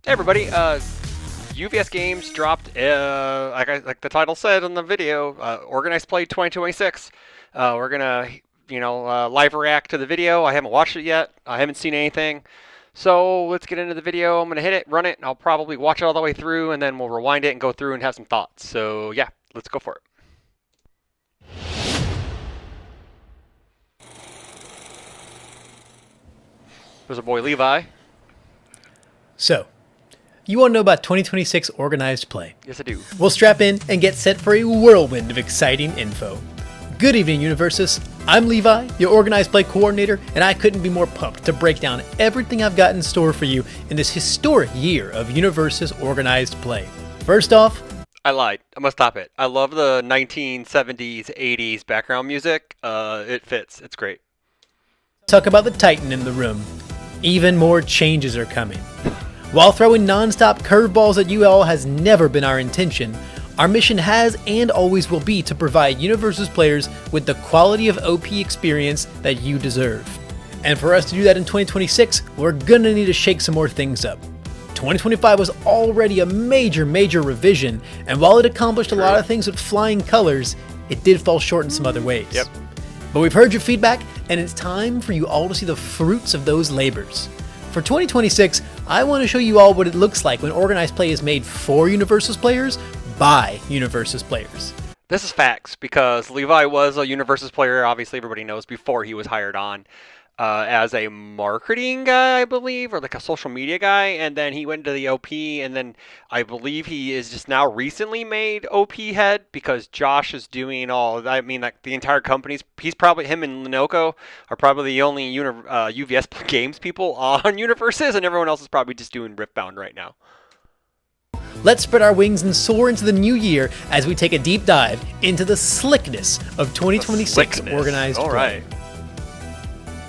Hey everybody, UVS Games dropped, like the title said in the video, Organized Play 2026. We're gonna, live react to the video. I haven't watched it yet. I haven't seen anything. So let's get into the video. I'm gonna hit it, run it, and I'll probably watch it all the way through, and then we'll rewind it and go through and have some thoughts. So yeah, let's go for it. There's our boy Levi. So, you want to know about 2026 organized play? Yes, I do. We'll strap in and get set for a whirlwind of exciting info. Good evening, UniVersus. I'm Levi, your organized play coordinator, and I couldn't be more pumped to break down everything I've got in store for you in this historic year of UniVersus organized play. First off, I lied. I'm gonna stop it. I love the 1970s, 80s background music. It fits. It's great. talk about the Titan in the room. Even more changes are coming. While throwing non-stop curveballs at you all has never been our intention, our mission has and always will be to provide UniVersus players with the quality of OP experience that you deserve. And for us to do that in 2026, we're gonna need to shake some more things up. 2025 was already a major revision, and while it accomplished a lot of things with flying colors, it did fall short in some other ways. Yep. But we've heard your feedback, and it's time for you all to see the fruits of those labors. For 2026, I want to show you all what it looks like when organized play is made for UniVersus players by UniVersus players. This is facts because Levi was a UniVersus player, obviously everybody knows, before he was hired on as a marketing guy, I believe, or like a social media guy, and then he went to the OP, and then I believe he is just now recently made OP head because Josh is doing like the entire company's, he's probably, him and Lenoco are probably the only UVS Games people on UniVersus, and everyone else is probably just doing Riftbound right now. Let's spread our wings and soar into the new year as we take a deep dive into the slickness of 2026 organized play. All right.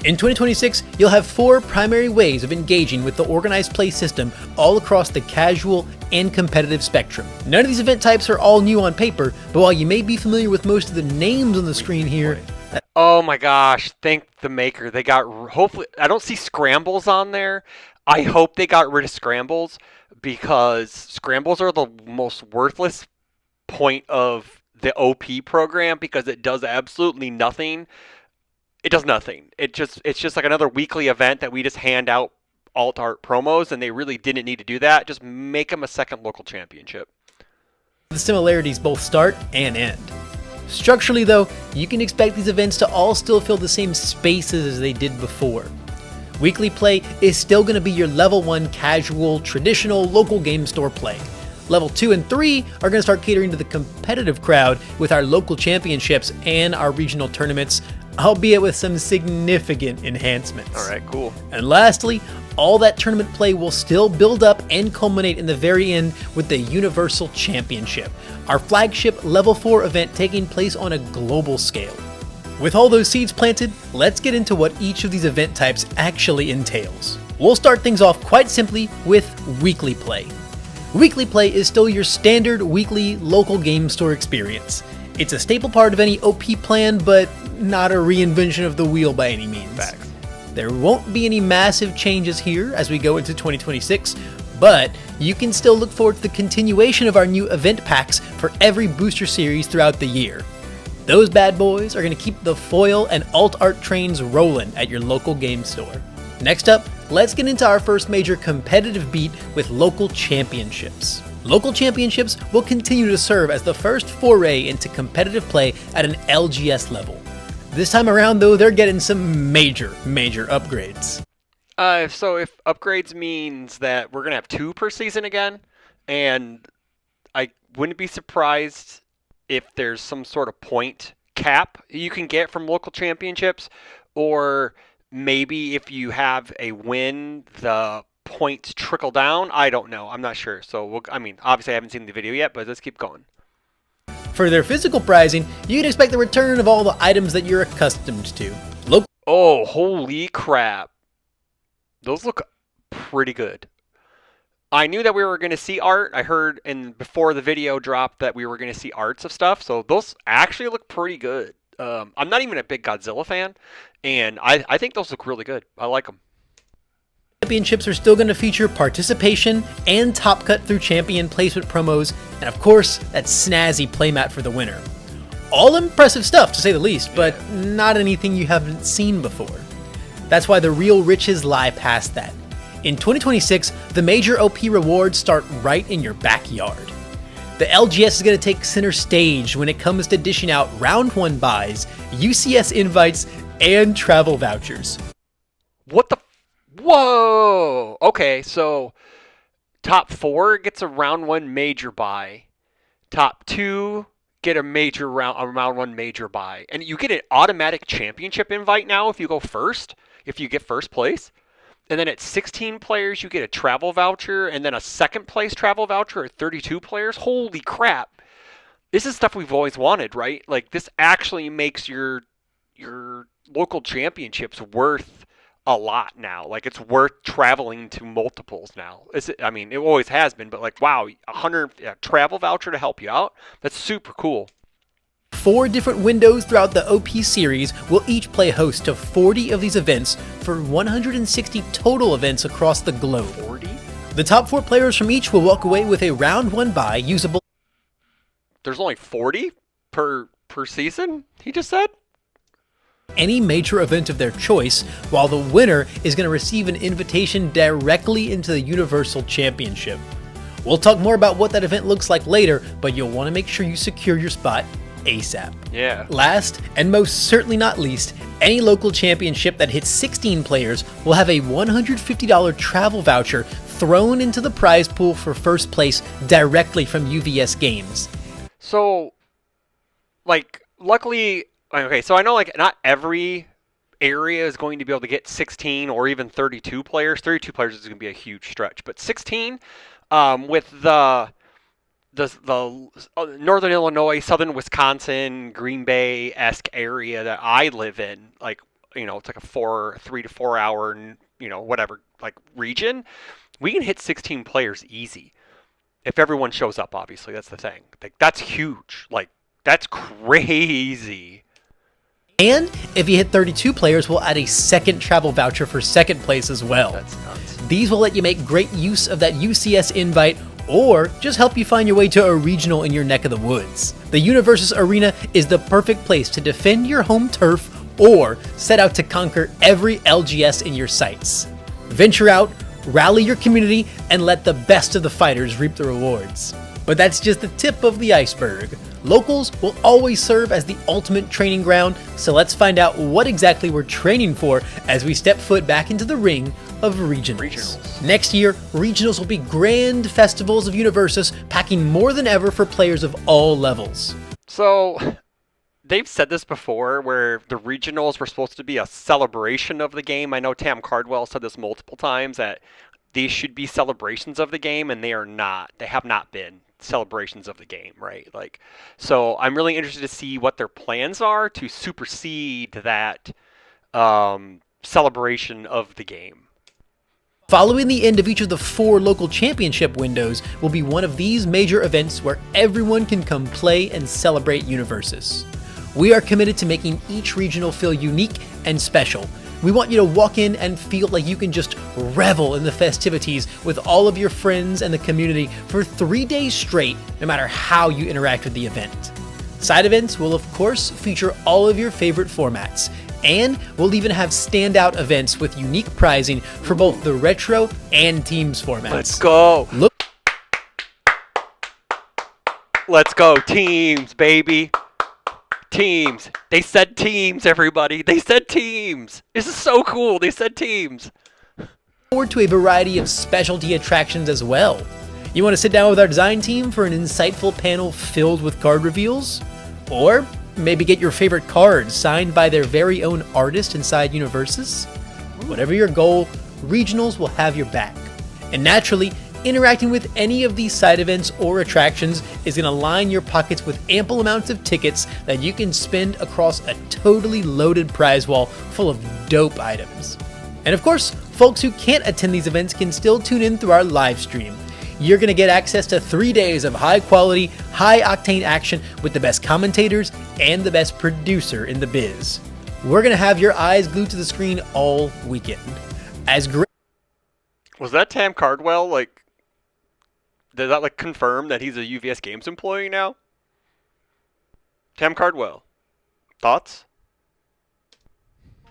In 2026, you'll have 4 primary ways of engaging with the organized play system all across the casual and competitive spectrum. None of these event types are all new on paper, but while you may be familiar with most of the names on the screen here, oh my gosh, thank the maker. They got, hopefully, I don't see scrambles on there. I hope they got rid of scrambles because scrambles are the most worthless point of the OP program because it does absolutely nothing. It does nothing. It's just like another weekly event that we just hand out alt art promos, and they really didn't need to do that. Just make them a second local championship. the similarities both start and end. Structurally though, you can expect these events to all still fill the same spaces as they did before. Weekly play is still going to be your level 1 casual, traditional, local game store play. Level 2 and 3 are going to start catering to the competitive crowd with our local championships and our regional tournaments, albeit with some significant enhancements. Alright, cool. And lastly, all that tournament play will still build up and culminate in the very end with the Universal Championship, our flagship level 4 event taking place on a global scale. With all those seeds planted, let's get into what each of these event types actually entails. We'll start things off quite simply with weekly play. Weekly play is still your standard weekly local game store experience. It's a staple part of any OP plan, but not a reinvention of the wheel by any means. Facts. There won't be any massive changes here as we go into 2026, but you can still look forward to the continuation of our new event packs for every booster series throughout the year. Those bad boys are going to keep the foil and alt art trains rolling at your local game store. Next up, let's get into our first major competitive beat with local championships. Local championships will continue to serve as the first foray into competitive play at an LGS level. This time around though, they're getting some major upgrades. So if upgrades means that we're going to have 2 per season again, and I wouldn't be surprised if there's some sort of point cap you can get from local championships, or maybe if you have a win, the points trickle down. I don't know. I'm not sure. So, obviously I haven't seen the video yet, but let's keep going. For their physical prizing, you can expect the return of all the items that you're accustomed to. Oh, holy crap. Those look pretty good. I knew that we were going to see art. I heard before the video dropped that we were going to see arts of stuff. So those actually look pretty good. I'm not even a big Godzilla fan, and I think those look really good. I like them. Championships are still going to feature participation and top cut through champion placement promos, and of course, that snazzy playmat for the winner. All impressive stuff, to say the least, but not anything you haven't seen before. That's why the real riches lie past that. In 2026, the major OP rewards start right in your backyard. The LGS is going to take center stage when it comes to dishing out round 1 buys, UCS invites, and travel vouchers. What the? Whoa! Okay, so top 4 gets a round 1 major buy. Top 2 get a round 1 major buy. And you get an automatic championship invite now if you go first, if you get first place. And then at 16 players, you get a travel voucher, and then a second place travel voucher at 32 players. Holy crap. This is stuff we've always wanted, right? Like, this actually makes your local championships worth a lot now. Like, it's worth traveling to multiples now. I mean, it always has been, but like, wow, a travel voucher to help you out? That's super cool. 4 different windows throughout the OP series will each play host to 40 of these events for 160 total events across the globe. 40? The top 4 players from each will walk away with a round 1 buy usable. There's only 40 per season, he just said? Any major event of their choice, while the winner is going to receive an invitation directly into the Universal Championship. We'll talk more about what that event looks like later, but you'll want to make sure you secure your spot ASAP. Yeah. Last, and most certainly not least, any local championship that hits 16 players will have a $150 travel voucher thrown into the prize pool for first place directly from UVS Games. So, like, luckily, okay, so I know, like, not every area is going to be able to get 16 or even 32 players. 32 players is going to be a huge stretch, but 16, with the northern Illinois, southern Wisconsin, Green Bay-esque area that I live in, like, you know, it's like a 3 to 4 hour, you know, whatever, like, region, we can hit 16 players easy. If everyone shows up, obviously, that's the thing. Like, that's huge. Like, that's crazy. And if you hit 32 players, we'll add a second travel voucher for second place as well. That's nuts. These will let you make great use of that UCS invite, or just help you find your way to a regional in your neck of the woods. The UniVersus Arena is the perfect place to defend your home turf or set out to conquer every LGS in your sights. Venture out, rally your community, and let the best of the fighters reap the rewards. But that's just the tip of the iceberg. Locals will always serve as the ultimate training ground, so let's find out what exactly we're training for as we step foot back into the ring of regionals. Next year, regionals will be grand festivals of UniVersus, packing more than ever for players of all levels. So, they've said this before, where the regionals were supposed to be a celebration of the game. I know Tam Cardwell said this multiple times, that these should be celebrations of the game, and they are not. They have not been celebrations of the game, right? Like, so I'm really interested to see what their plans are to supersede that celebration of the game. Following the end of each of the 4 local championship windows will be one of these major events where everyone can come play and celebrate UniVersus. We are committed to making each regional feel unique and special. We want you to walk in and feel like you can just revel in the festivities with all of your friends and the community for 3 days straight, no matter how you interact with the event. Side events will of course feature all of your favorite formats, and we'll even have standout events with unique prizing for both the retro and teams formats. Let's go. Let's go, teams, baby. Teams. They said teams, everybody. They said teams. This is so cool. They said teams. Forward to a variety of specialty attractions as well. You want to sit down with our design team for an insightful panel filled with card reveals? Or maybe get your favorite cards signed by their very own artist inside UniVersus? Whatever your goal, regionals will have your back. And naturally, interacting with any of these side events or attractions is going to line your pockets with ample amounts of tickets that you can spend across a totally loaded prize wall full of dope items. And of course, folks who can't attend these events can still tune in through our live stream. You're going to get access to 3 days of high quality, high octane action with the best commentators and the best producer in the biz. We're going to have your eyes glued to the screen all weekend. As great Was that Tam Cardwell? Like, did that like confirm that he's a UVS Games employee now? Tam Cardwell. Thoughts?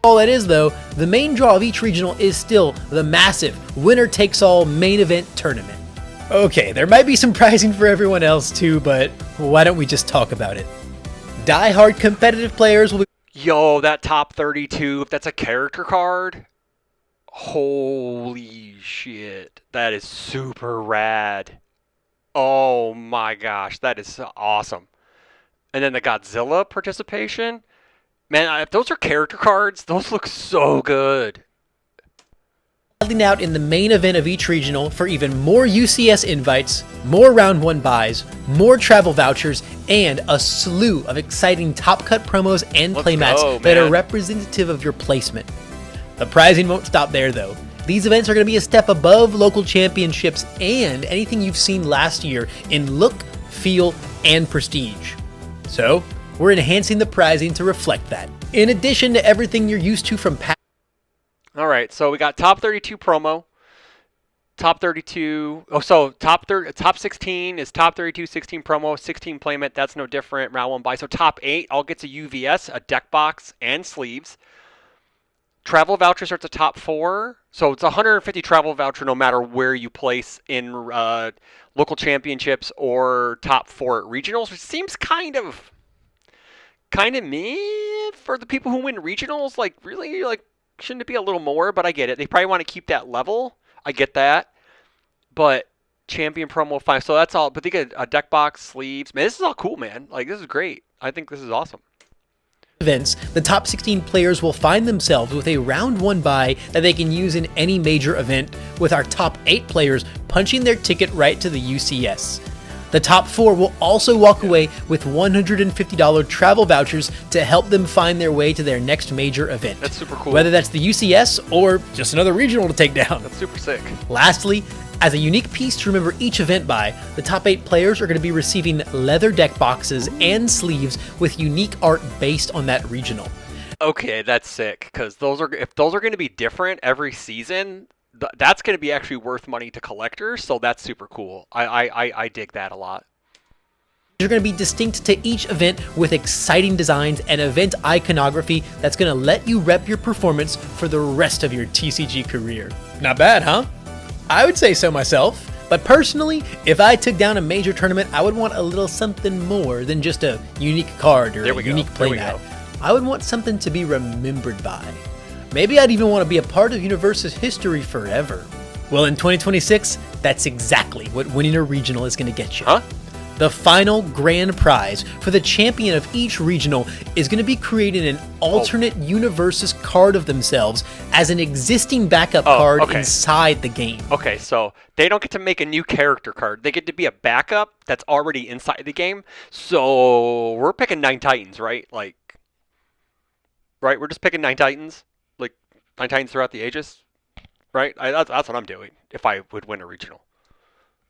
All that is, though, the main draw of each regional is still the massive winner-takes-all main event tournament. Okay, there might be some pricing for everyone else too, but why don't we just talk about it? Die-hard competitive players will be... Yo, that top 32, if that's a character card, holy shit. That is super rad. Oh my gosh, that is awesome. And then the Godzilla participation. Man, if those are character cards, those look so good. battling out in the main event of each regional for even more UCS invites, more round 1 buys, more travel vouchers, and a slew of exciting top cut promos and playmats that are representative of your placement. The prizing won't stop there though. These events are going to be a step above local championships and anything you've seen last year in look, feel, and prestige. So, we're enhancing the prizing to reflect that, in addition to everything you're used to from past. Alright, so we got top 32 promo, top 32, top 16 is top 32, 16 promo, 16 playmat, that's no different, round 1 buy. So top 8 all gets a UVS, a deck box, and sleeves. Travel vouchers are at the top 4, so it's a 150 travel voucher no matter where you place in local championships or top 4 at regionals, which seems kind of meh for the people who win regionals. Like, really, like, shouldn't it be a little more? But I get it. They probably want to keep that level. I get that. But champion promo 5, so that's all. But they get a deck box, sleeves. Man, this is all cool, man. Like, this is great. I think this is awesome. Events, the top 16 players will find themselves with a round 1 buy that they can use in any major event, with our top 8 players punching their ticket right to the UCS. The top 4 will also walk away with $150 travel vouchers to help them find their way to their next major event. That's super cool. Whether that's the UCS or just another regional to take down. That's super sick. Lastly, as a unique piece to remember each event by, the top 8 players are going to be receiving leather deck boxes and sleeves with unique art based on that regional. Okay, that's sick, because if those are going to be different every season, that's going to be actually worth money to collectors, so that's super cool. I dig that a lot. They're going to be distinct to each event with exciting designs and event iconography that's going to let you rep your performance for the rest of your TCG career. Not bad, huh? I would say so myself. But personally, if I took down a major tournament, I would want a little something more than just a unique card or a unique playmat. I would want something to be remembered by. Maybe I'd even want to be a part of UniVersus history forever. Well, in 2026, that's exactly what winning a regional is going to get you. Huh? The final grand prize for the champion of each regional is going to be creating an alternate UniVersus card of themselves as an existing backup card inside the game. Okay, so they don't get to make a new character card. They get to be a backup that's already inside the game. So we're picking 9 Titans, right? Like, right? We're just picking 9 Titans? Like, 9 Titans throughout the ages? Right? That's what I'm doing if I would win a regional.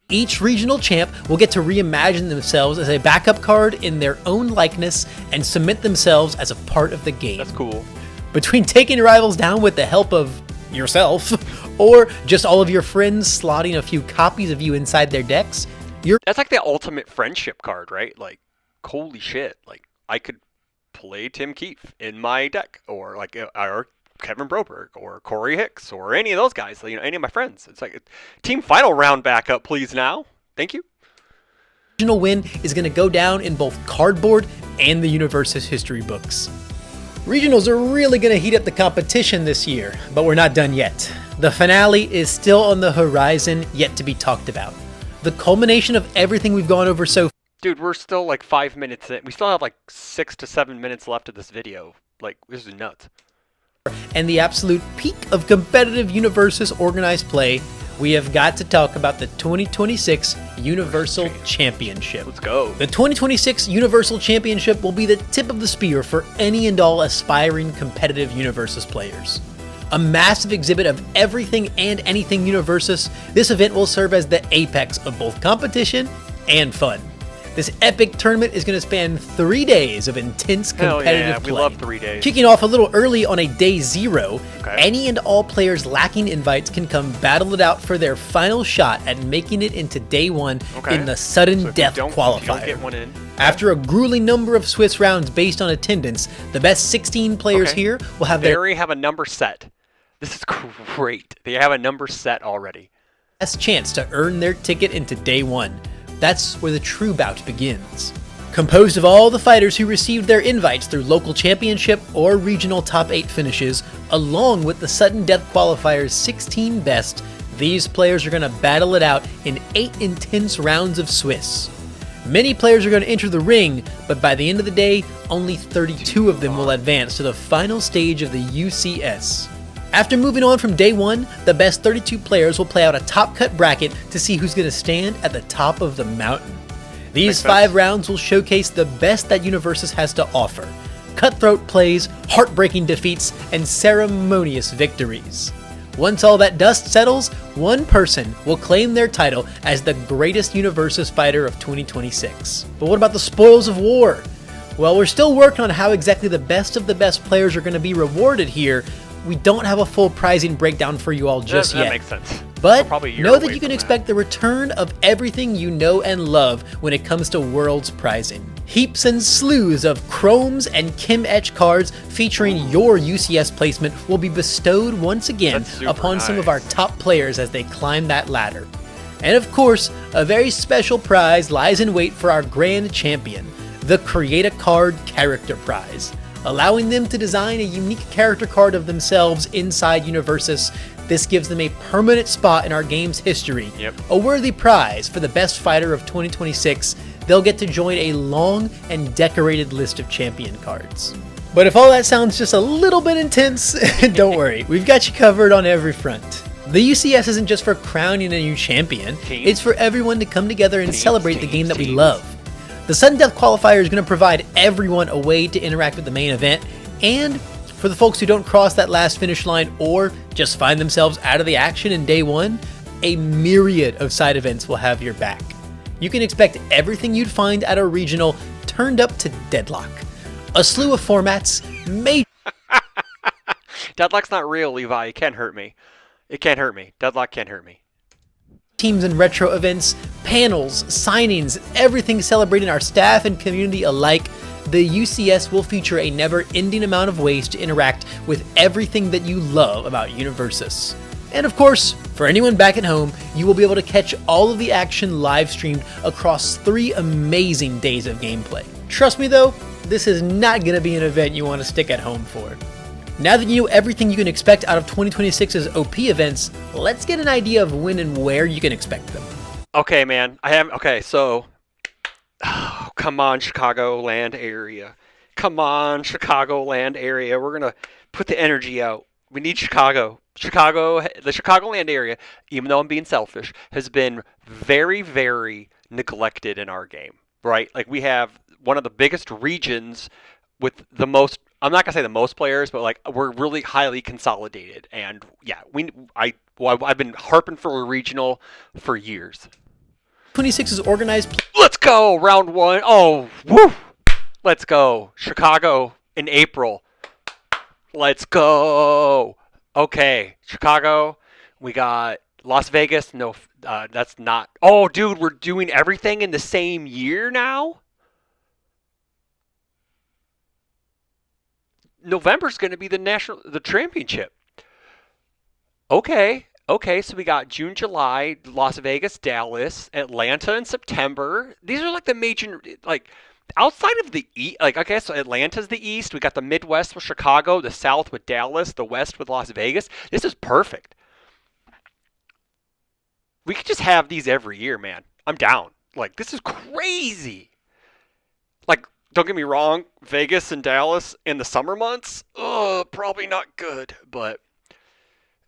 Each regional champ will get to reimagine themselves as a backup card in their own likeness and submit themselves as a part of the game. That's cool. Between taking rivals down with the help of yourself, or just all of your friends slotting a few copies of you inside their decks, that's like the ultimate friendship card, right? Like, holy shit. Like, I could play Tim Keefe in my deck, or like, or Kevin Broberg or Corey Hicks or any of those guys, you know, any of my friends. It's like team final round backup, please now. Thank you. Regional win is going to go down in both cardboard and the UniVersus history books. Regionals are really going to heat up the competition this year, but we're not done yet. The finale is still on the horizon, yet to be talked about. The culmination of everything we've gone over so far. Dude, we're still like 5 minutes in. We still have like 6 to 7 minutes left of this video. Like, this is nuts. And the absolute peak of competitive UniVersus organized play, we have got to talk about the 2026 Universal Championship. Let's go. The 2026 Universal Championship will be the tip of the spear for any and all aspiring competitive UniVersus players. A massive exhibit of everything and anything UniVersus, this event will serve as the apex of both competition and fun. This epic tournament is going to span 3 days of intense Hell competitive yeah, play. we love 3 days. Kicking off a little early on a day 0, Okay. any and all players lacking invites can come battle it out for their final shot at making it into day 1 Okay. in the sudden So if death you don't qualifier. get one in. After a grueling number of Swiss rounds based on attendance, the best 16 players Okay. here will have They their already have a number set. This is great. They have a number set already. best chance to earn their ticket into day 1. That's where the true bout begins. Composed of all the fighters who received their invites through local championship or regional top 8 finishes, along with the sudden death qualifiers 16 best, these players are going to battle it out in 8 intense rounds of Swiss. Many players are going to enter the ring, but by the end of the day, only 32 of them will advance to the final stage of the UCS. After moving on from day 1, the best 32 players will play out a top cut bracket to see who's going to stand at the top of the mountain. These Makes 5 sense. rounds will showcase the best that UniVersus has to offer: cutthroat plays, heartbreaking defeats, and ceremonious victories. Once all that dust settles, one person will claim their title as the greatest UniVersus fighter of 2026. But what about the spoils of war? Well, we're still working on how exactly the best of the best players are going to be rewarded here. We don't have a full pricing breakdown for you all just that yet. makes sense. But We're probably a year know that away you can from expect the return of everything you know and love when it comes to Worlds prizing. Heaps and slews of Chromes and Kim Etch cards featuring your UCS placement will be bestowed once again That's super upon some of nice. our top players as they climb that ladder. And of course, a very special prize lies in wait for our grand champion, the Create a Card Character Prize, allowing them to design a unique character card of themselves inside UniVersus. This gives them a permanent spot in our game's history, Yep. a worthy prize for the best fighter of 2026. They'll get to join a long and decorated list of champion cards. But if all that sounds just a little bit intense, don't worry, we've got you covered on every front. The UCS isn't just for crowning a new champion, Teams. it's for everyone to come together and Teams, celebrate the teams, game that we teams. love. The sudden death qualifier is going to provide everyone a way to interact with the main event, and for the folks who don't cross that last finish line or just find themselves out of the action in day 1, a myriad of side events will have your back. You can expect everything you'd find at a regional turned up to deadlock. A slew of formats, major Deadlock's not real, Levi. It can't hurt me. It can't hurt me. Deadlock can't hurt me. teams and retro events, panels, signings, everything celebrating our staff and community alike. The UCS will feature a never-ending amount of ways to interact with everything that you love about UniVersus. And of course, for anyone back at home, you will be able to catch all of the action live streamed across 3 amazing days of gameplay. Trust me though, this is not going to be an event you want to stick at home for. Now that you know everything you can expect out of 2026's OP events, let's get an idea of when and where you can expect them. Okay, man. Okay, so. Oh, come on, Chicagoland area. Come on, Chicagoland area. We're going to put the energy out. We need Chicago. The Chicagoland area, even though I'm being selfish, has been very, very neglected in our game, right? Like, we have one of the biggest regions with the most, I'm not going to say the most players, but like, we're really highly consolidated. And yeah, I've been harping for a regional for years. 26 is organized Let's go, round 1. Oh, woo! Let's go. Chicago in April. Let's go. Okay, Chicago. We got Las Vegas. No, that's not. Oh, dude, we're doing everything in the same year now? November's going to be the championship. Okay, so we got June, July, Las Vegas, Dallas, Atlanta in September. These are like the major, like, outside of the East. Like, okay, so Atlanta's the East. We got the Midwest with Chicago, the South with Dallas, the West with Las Vegas. This is perfect. We could just have these every year, man. I'm down. Like, this is crazy. Like, don't get me wrong, Vegas and Dallas in the summer months, probably not good, but.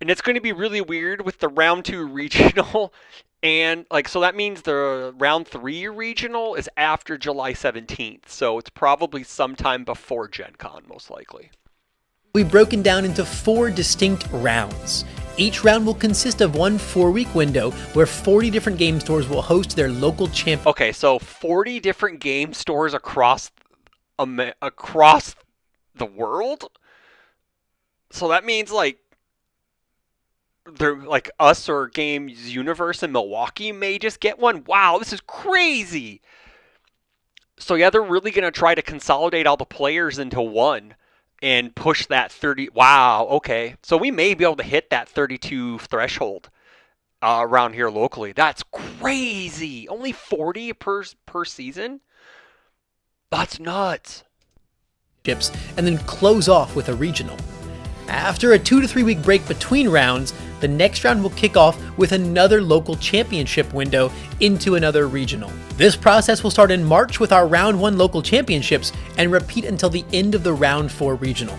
And it's going to be really weird with the round 2 regional. And like, so that means the round 3 regional is after July 17th. So it's probably sometime before Gen Con, most likely. We've broken down into 4 distinct rounds. Each round will consist of one 4-week window where 40 different game stores will host their local champion. Okay, so 40 different game stores across the world? So that means like they're like us or Games Universe in Milwaukee may just get one. Wow, this is crazy. So yeah, they're really going to try to consolidate all the players into one and push that 30. Wow, okay. So we may be able to hit that 32 threshold around here locally. That's crazy. Only 40 per season? That's nuts. And then close off with a regional. After a 2 to 3 week break between rounds, the next round will kick off with another local championship window into another regional. This process will start in March with our round 1 local championships and repeat until the end of the round 4 regional.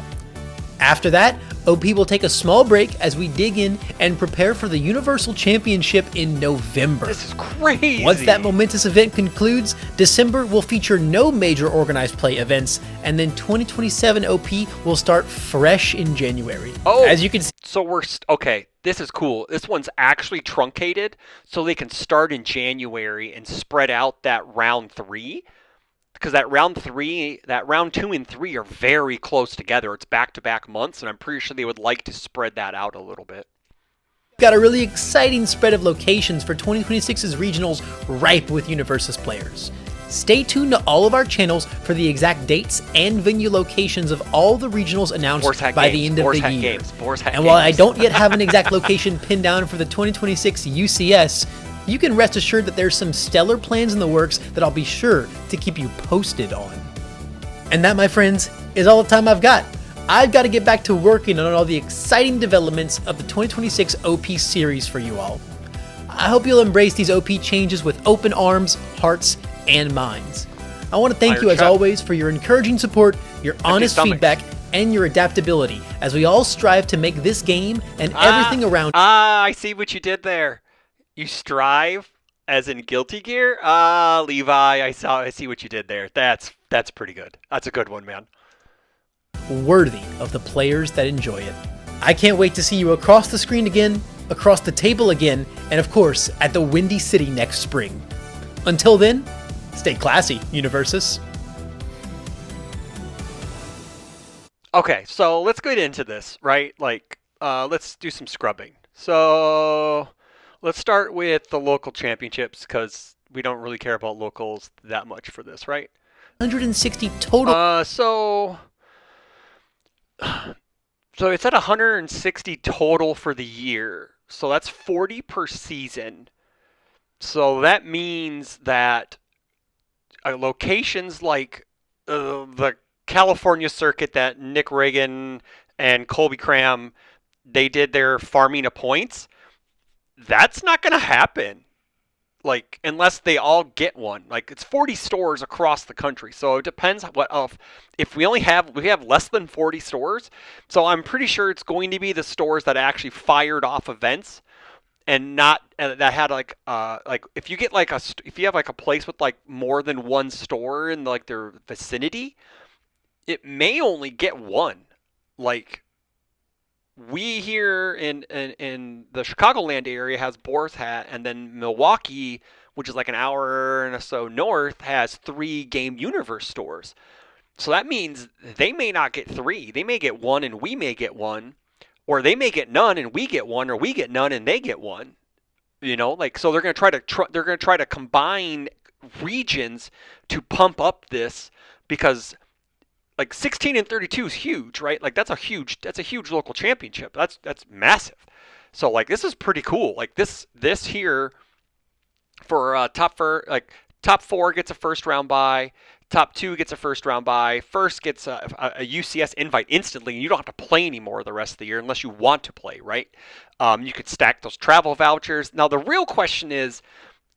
After that, OP will take a small break as we dig in and prepare for the Universal Championship in November. This is crazy. Once that momentous event concludes, December will feature no major organized play events, and then 2027 OP will start fresh in January. Oh, as you can see, so okay. This is cool. This one's actually truncated, so they can start in January and spread out that round 3. Because that round 2 and 3 are very close together. It's back-to-back months, and I'm pretty sure they would like to spread that out a little bit. we've got a really exciting spread of locations for 2026's regionals ripe with UniVersus players. Stay tuned to all of our channels for the exact dates and venue locations of all the regionals announced by the end of the year. And while I don't yet have an exact location pinned down for the 2026 UCS, you can rest assured that there's some stellar plans in the works that I'll be sure to keep you posted on. And that, my friends, is all the time I've got. I've got to get back to working on all the exciting developments of the 2026 OP series for you all. I hope you'll embrace these OP changes with open arms, hearts, and minds. I want to thank you as always for your encouraging support, your honest feedback, and your adaptability as we all strive to make this game and everything around. I see what you did there. You strive, as in Guilty Gear? Levi, I see what you did there. That's pretty good. That's a good one, man. Worthy of the players that enjoy it. I can't wait to see you across the screen again, across the table again, and of course, at the Windy City next spring. Until then, stay classy, UniVersus. Okay, so let's get into this, right? Let's do some scrubbing. So let's start with the local championships because we don't really care about locals that much for this, right? 160 total. So it's at 160 total for the year. So that's 40 per season. So that means that locations like the California circuit that Nick Reagan and Colby Cram, they did their farming of points. That's not going to happen. Unless they all get one. It's 40 stores across the country. So it depends if we have less than 40 stores. So I'm pretty sure it's going to be the stores that actually fired off events and not that had if you get if you have a place with more than one store in their vicinity, it may only get one. We here in the Chicagoland area has Boar's Hat, and then Milwaukee, which is an hour and so north, has 3 Game Universe stores. So that means they may not get 3. They may get 1 and we may get 1, or they may get none and we get 1, or we get none and they get 1. So they're going to try to combine regions to pump up this because 16 and 32 is huge, right? That's a huge local championship. That's massive. So this is pretty cool. This here for top 4 gets a first round bye, top 2 gets a first round bye, first gets a UCS invite instantly, and you don't have to play anymore the rest of the year unless you want to play, right? You could stack those travel vouchers. Now the real question is,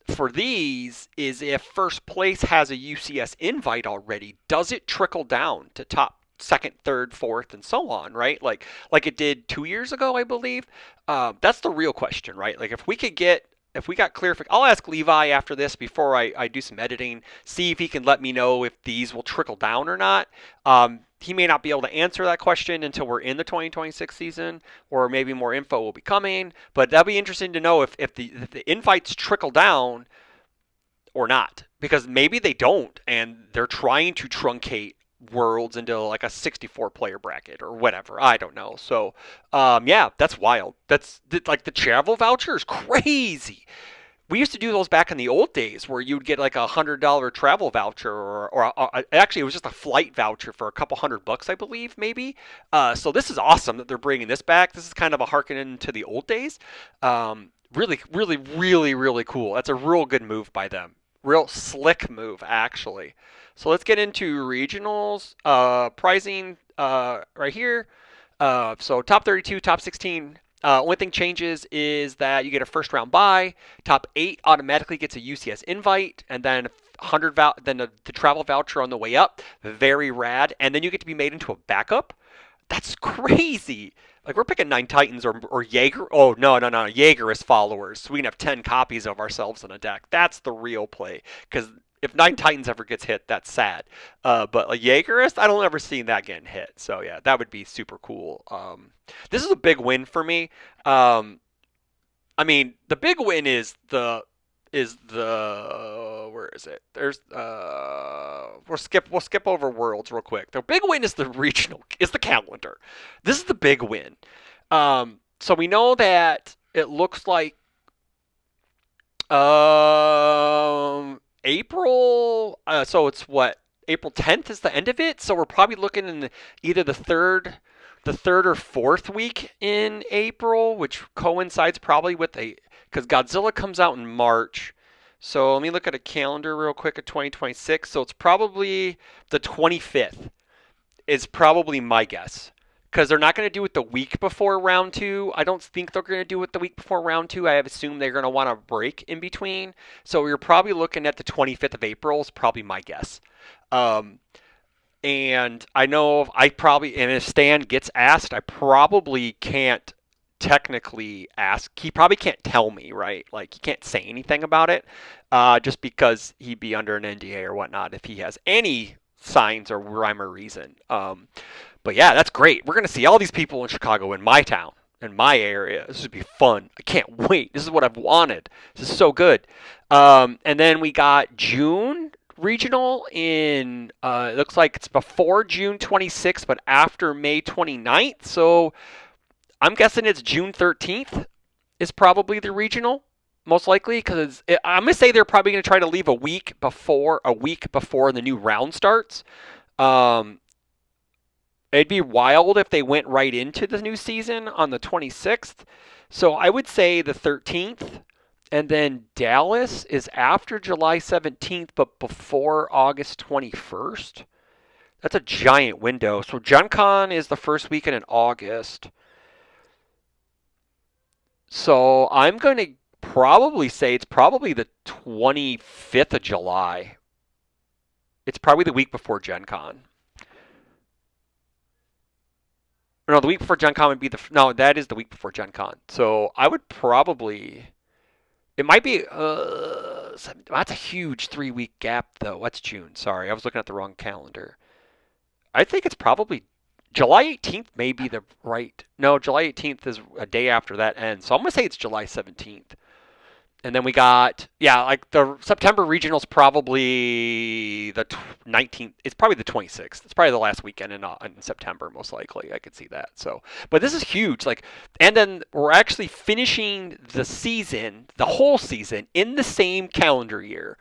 for these, is if first place has a UCS invite already, does it trickle down to top 2nd, 3rd, 4th, and so on, right? Like it did 2 years ago, I believe. That's the real question, right? If we got clarification, I'll ask Levi after this before I do some editing, see if he can let me know if these will trickle down or not. he may not be able to answer that question until we're in the 2026 season, or maybe more info will be coming. But that'll be interesting to know if the invites trickle down or not, because maybe they don't, and they're trying to truncate worlds into like a 64 player bracket or whatever. I don't know. So, yeah, that's wild. That's like the travel voucher is crazy. We used to do those back in the old days where you'd get like $100 travel voucher, or actually it was just a flight voucher for a couple $100, I believe, maybe. So this is awesome that they're bringing this back. This is kind of a harkening to the old days. Really, really, really, really cool. That's a real good move by them. Real slick move, actually. So let's get into regionals pricing right here. So top 32, top 16. Only thing changes is that you get a first round bye. Top 8 automatically gets a UCS invite, and then 100 then the travel voucher on the way up. Very rad, and then you get to be made into a backup. That's crazy. Like we're picking Nine Titans or Jaeger. Oh no, Jaegerist followers. So we can have 10 copies of ourselves in a deck. That's the real play. Because if Nine Titans ever gets hit, that's sad. But a Jaegerist, I don't ever see that getting hit. So yeah, that would be super cool. This is a big win for me. I mean, the big win is the where is it? There's we'll skip over worlds real quick. The big win is the regional is the calendar. This is the big win. So we know that it looks like April. So it's what April 10th is the end of it. So we're probably looking in either the third or fourth week in April, which coincides probably with because Godzilla comes out in March. So let me look at a calendar real quick at 2026. So it's probably the 25th is probably my guess. Because they're not going to do it the week before round 2. I don't think they're going to do it the week before round 2. I have assumed they're going to want a break in between. So you're probably looking at the 25th of April is probably my guess. And I know and if Stan gets asked, I probably can't technically ask. He probably can't tell me, right? Like he can't say anything about it, just because he'd be under an NDA or whatnot if he has any signs or rhyme or reason. But yeah, that's great. We're gonna see all these people in Chicago, in my town, in my area. This would be fun. I can't wait. This is what I've wanted. This is so good. And then we got June regional in it looks like it's before June 26th but after May 29th, so I'm guessing it's June 13th is probably the regional, most likely, because I'm gonna say they're probably gonna try to leave a week before the new round starts. It'd be wild if they went right into the new season on the 26th, so I would say the 13th. And then Dallas is after July 17th, but before August 21st. That's a giant window. So Gen Con is the first weekend in August. So I'm going to probably say it's probably the 25th of July. It's probably the week before Gen Con. No, the week before Gen Con would be no, that is the week before Gen Con. So I would probably... It might be, that's a huge 3-week gap, though. What's June? Sorry, I was looking at the wrong calendar. I think it's probably July 18th may be the right. No, July 18th is a day after that ends. So I'm going to say it's July 17th. And then we got, like the September regional's probably the 19th. It's probably the 26th. It's probably the last weekend in September, most likely. I could see that. So, but this is huge. And then we're actually finishing the season, the whole season, in the same calendar year.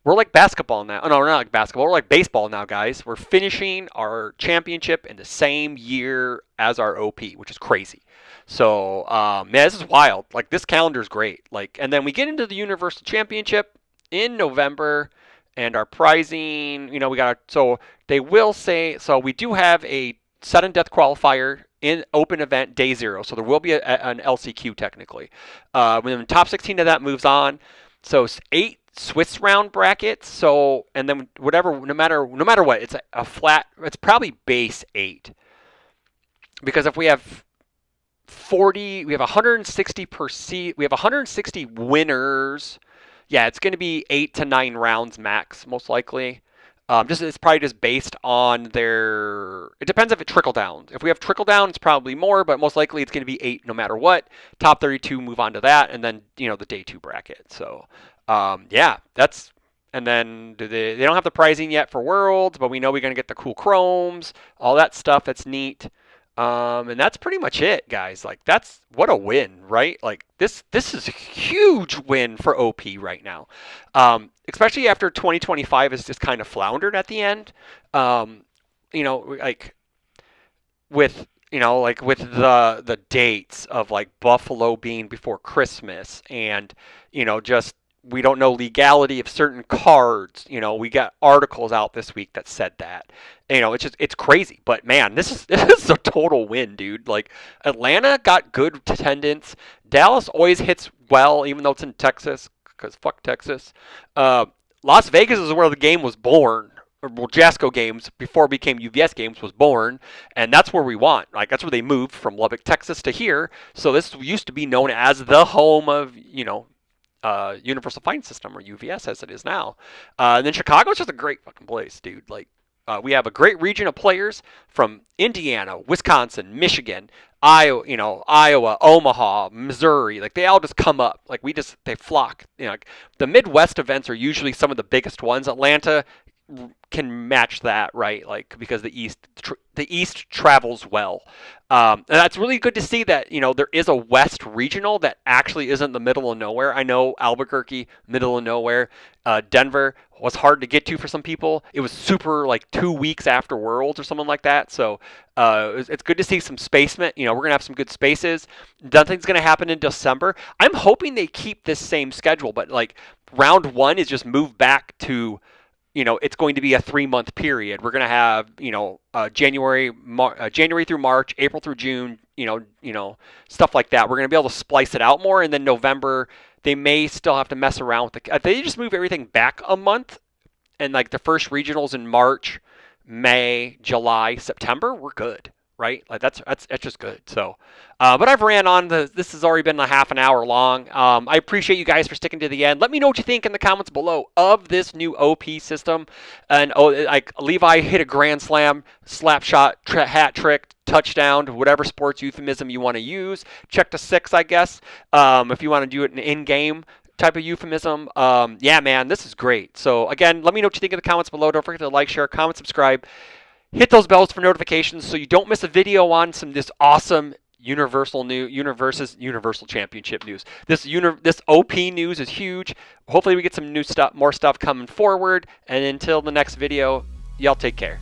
We're like basketball now. Oh, no, we're not like basketball. We're like baseball now, guys. We're finishing our championship in the same year as our OP, which is crazy. So, man, this is wild. Like, this calendar is great. And then we get into the Universal Championship in November, and our prizing, so they will say, so we do have a sudden death qualifier in open event day 0. So there will be an LCQ technically. When the top 16 of that moves on, so 8 Swiss round brackets. So, and then no matter what, it's a flat. It's probably base 8, because if we have 40, we have 160 per seat. We have 160 winners. Yeah, it's going to be 8 to 9 rounds max, most likely. Just it's probably just based on their. It depends if it trickle down. If we have trickle down, it's probably more, but most likely it's going to be 8 no matter what. Top 32 move on to that, and then the day 2 bracket. So yeah, that's. And then they don't have the pricing yet for Worlds, but we know we're going to get the cool chromes, all that stuff. That's neat. And that's pretty much it, guys. Like that's what a win, right? Like this is a huge win for OP right now, especially after 2025 has just kind of floundered at the end. Um, like with the dates of like Buffalo being before Christmas, and just we don't know legality of certain cards. We got articles out this week that said that. It's crazy. But man, this is this is a total win, dude. Like Atlanta got good attendance. Dallas always hits well, even though it's in Texas, because fuck Texas. Uh, Las Vegas is where the game was born. Well, Jasco Games before it became UVS Games was born, and that's where we want. Like that's where they moved from Lubbock, Texas, to here. So this used to be known as the home of Universal Fine System, or UVS as it is now. And then Chicago's just a great fucking place, dude. Like we have a great region of players from Indiana, Wisconsin, Michigan, Iowa, Omaha, Missouri. Like they all just come up. Like they flock. Like, the Midwest events are usually some of the biggest ones. Atlanta can match that, right? Like because the East travels well, and that's really good to see that there is a West regional that actually isn't the middle of nowhere. I know Albuquerque, middle of nowhere. Denver was hard to get to for some people. It was super like 2 weeks after Worlds or something like that. So it's good to see some spacement. We're gonna have some good spaces. Nothing's gonna happen in December. I'm hoping they keep this same schedule, but like round 1 is just moved back to it's going to be a 3-month period. We're going to have, January through March, April through June, stuff like that. We're going to be able to splice it out more. And then November, they may still have to mess around with if they just move everything back a month, and like the first regionals in March, May, July, September, we're good. Right, like that's just good. So, but I've ran on. This has already been a half an hour long. I appreciate you guys for sticking to the end. Let me know what you think in the comments below of this new OP system. And like Levi hit a grand slam, slap shot, hat trick, touchdown, whatever sports euphemism you want to use. Check to 6, I guess. If you want to do it in game type of euphemism. Yeah, man, this is great. So again, let me know what you think in the comments below. Don't forget to like, share, comment, subscribe. Hit those bells for notifications so you don't miss a video on this awesome Universal Championship news. This OP news is huge. Hopefully we get some new stuff, more stuff coming forward. And until the next video, y'all take care.